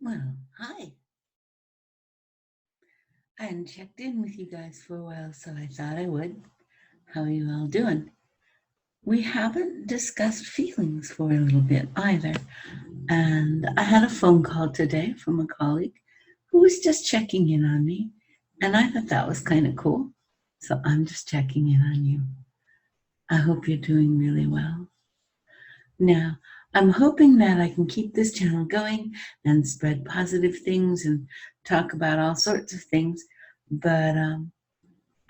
Well, hi. I hadn't checked in with you guys for a while, so I thought I would. How are you all doing? We haven't discussed feelings for a little bit either. And I had a phone call today from a colleague who was just checking in on me. And I thought that was kind of cool. So I'm just checking in on you. I hope you're doing really well. Now, I'm hoping that I can keep this channel going and spread positive things and talk about all sorts of things. But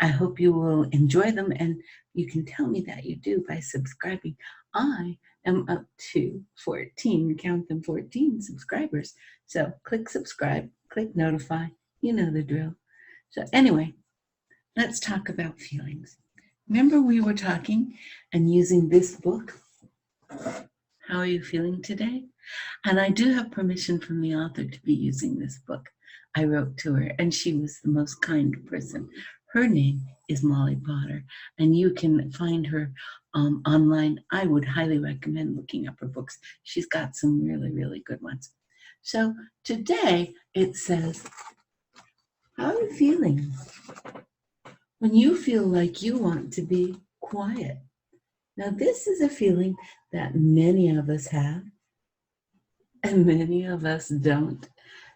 I hope you will enjoy them, and you can tell me that you do by subscribing. I am up to 14, count them 14 subscribers. So click subscribe, click notify, you know the drill. So anyway, let's talk about feelings. Remember we were talking and using this book, How Are You Feeling Today? And I do have permission from the author to be using this book. I wrote to her, and she was the most kind person. Her name is Molly Potter, and you can find her online. I would highly recommend looking up her books. She's got some really, really good ones. So today it says, how are you feeling when you feel like you want to be quiet? Now, this is a feeling that many of us have, and many of us don't.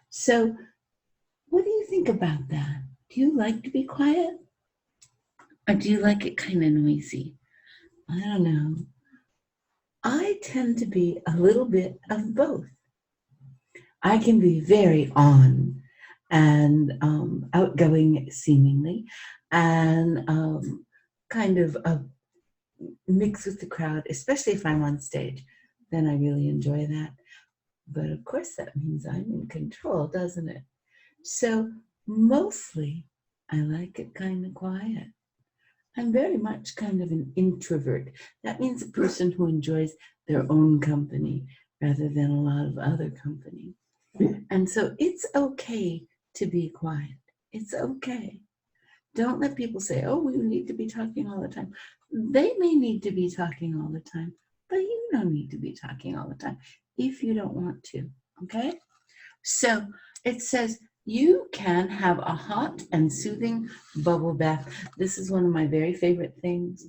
So, what do you think about that? Do you like to be quiet? Or do you like it kind of noisy? I don't know. I tend to be a little bit of both. I can be very on and outgoing, seemingly, and kind of mix with the crowd, especially if I'm on stage. Then I really enjoy that. But of course, that means I'm in control, doesn't it? So mostly, I like it kind of quiet. I'm very much kind of an introvert. That means a person who enjoys their own company rather than a lot of other company. And so it's okay to be quiet. It's okay. Don't let people say, oh, we need to be talking all the time. They may need to be talking all the time, but you don't need to be talking all the time if you don't want to. Okay? So it says you can have a hot and soothing bubble bath. This is one of my very favorite things.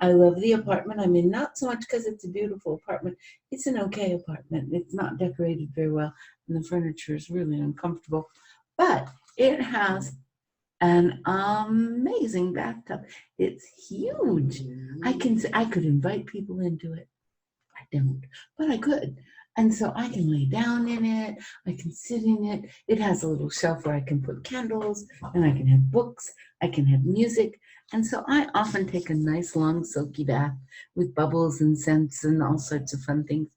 I love the apartment I'm in, not so much because it's a beautiful apartment. It's an okay apartment. It's not decorated very well, and the furniture is really uncomfortable. But it has an amazing bathtub. It's huge. I could invite people into it. I don't, but I could. And so I can lay down in it, I can sit in it. It has a little shelf where I can put candles, and I can have books, I can have music. And so I often take a nice long silky bath with bubbles and scents and all sorts of fun things.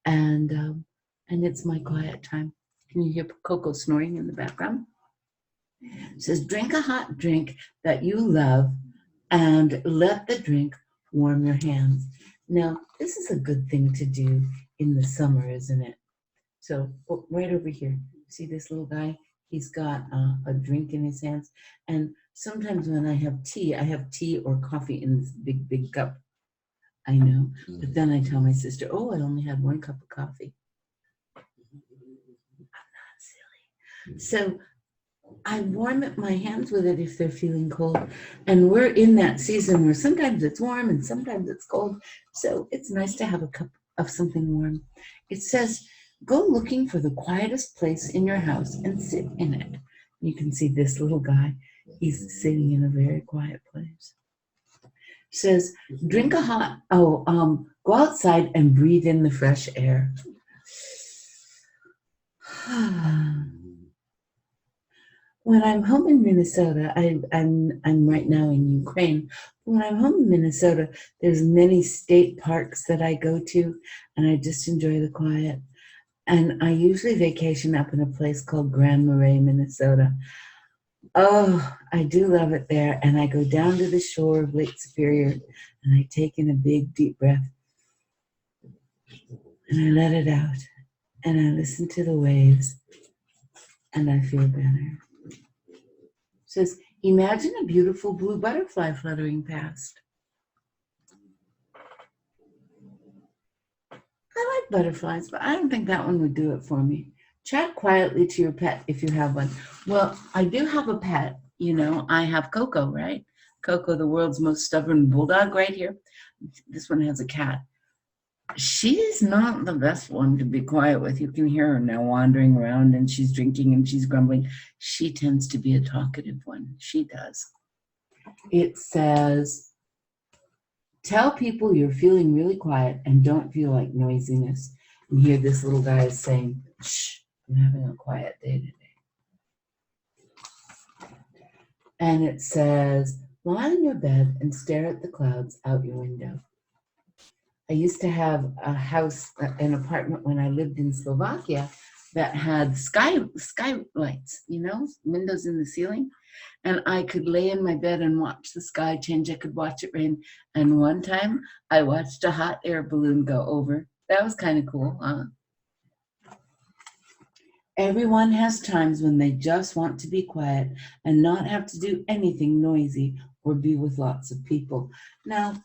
And it's my quiet time. Can you hear Coco snoring in the background? It says, drink a hot drink that you love and let the drink warm your hands. Now, this is a good thing to do in the summer, isn't it? So, right over here, see this little guy? He's got a drink in his hands. And sometimes when I have tea or coffee in this big, big cup. I know. But then I tell my sister, oh, I only had one cup of coffee. I'm not silly. So, I warm up my hands with it if they're feeling cold. And we're in that season where sometimes it's warm and sometimes it's cold. So it's nice to have a cup of something warm. It says, go looking for the quietest place in your house and sit in it. You can see this little guy. He's sitting in a very quiet place. It says, go outside and breathe in the fresh air. When I'm home in Minnesota, I'm right now in Ukraine. When I'm home in Minnesota, there's many state parks that I go to, and I just enjoy the quiet. And I usually vacation up in a place called Grand Marais, Minnesota. Oh, I do love it there. And I go down to the shore of Lake Superior, and I take in a big, deep breath, and I let it out, and I listen to the waves, and I feel better. It says, imagine a beautiful blue butterfly fluttering past. I like butterflies, but I don't think that one would do it for me. Chat quietly to your pet if you have one. Well, I do have a pet. I have Coco, right? Coco, the world's most stubborn bulldog, right here. This one has a cat. She's not the best one to be quiet with. You can hear her now wandering around, and she's drinking and she's grumbling. She tends to be a talkative one. She does. It says, tell people you're feeling really quiet and don't feel like noisiness. And here this little guy is saying, shh, I'm having a quiet day today. And it says, lie in your bed and stare at the clouds out your window. I used to have a house, an apartment when I lived in Slovakia that had skylights, windows in the ceiling. And I could lay in my bed and watch the sky change. I could watch it rain. And one time I watched a hot air balloon go over. That was kind of cool, huh? Everyone has times when they just want to be quiet and not have to do anything noisy or be with lots of people. Now,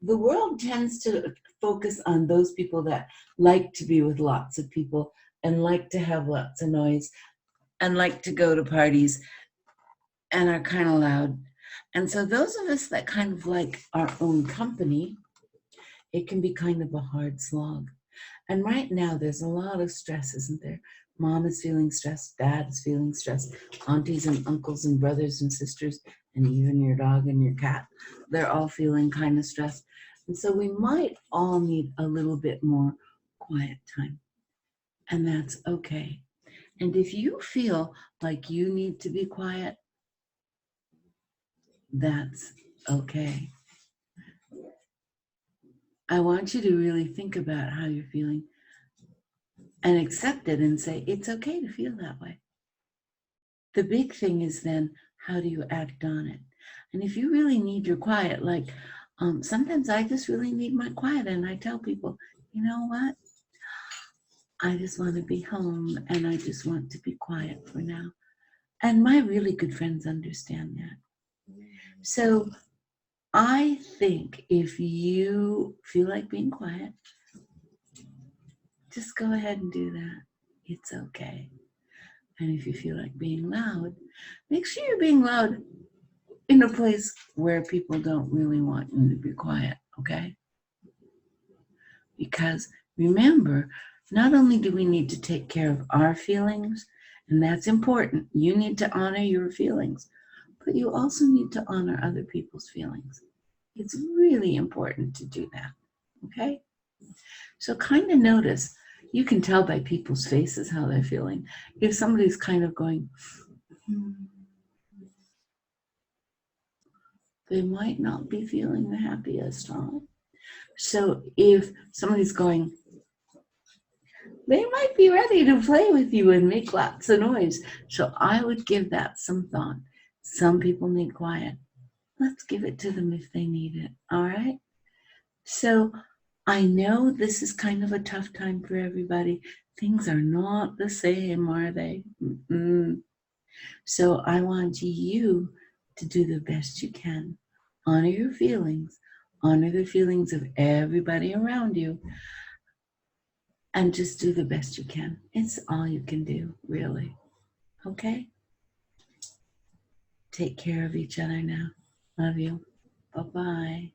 the world tends to focus on those people that like to be with lots of people and like to have lots of noise and like to go to parties and are kind of loud. And so those of us that kind of like our own company, it can be kind of a hard slog. And right now there's a lot of stress, isn't there? Mom is feeling stressed, dad is feeling stressed, aunties and uncles and brothers and sisters, and even your dog and your cat, they're all feeling kind of stressed. And so we might all need a little bit more quiet time. And that's okay. And if you feel like you need to be quiet, that's okay. I want you to really think about how you're feeling and accept it and say, it's okay to feel that way. The big thing is then, how do you act on it? And if you really need your quiet, like sometimes I just really need my quiet, and I tell people, you know what? I just want to be home and I just want to be quiet for now. And my really good friends understand that. So I think if you feel like being quiet, just go ahead and do that. It's okay. And if you feel like being loud, make sure you're being loud in a place where people don't really want you to be quiet, okay? Because remember, not only do we need to take care of our feelings, and that's important, you need to honor your feelings, but you also need to honor other people's feelings. It's really important to do that, okay? So kind of notice, you can tell by people's faces how they're feeling. If somebody's kind of going, they might not be feeling the happiest, huh? So if somebody's going, they might be ready to play with you and make lots of noise. So I would give that some thought. Some people need quiet. Let's give it to them if they need it. All right. So I know this is kind of a tough time for everybody. Things are not the same, are they? Mm-mm. So I want you to do the best you can. Honor your feelings. Honor the feelings of everybody around you. And just do the best you can. It's all you can do, really. Okay? Take care of each other now. Love you. Bye-bye.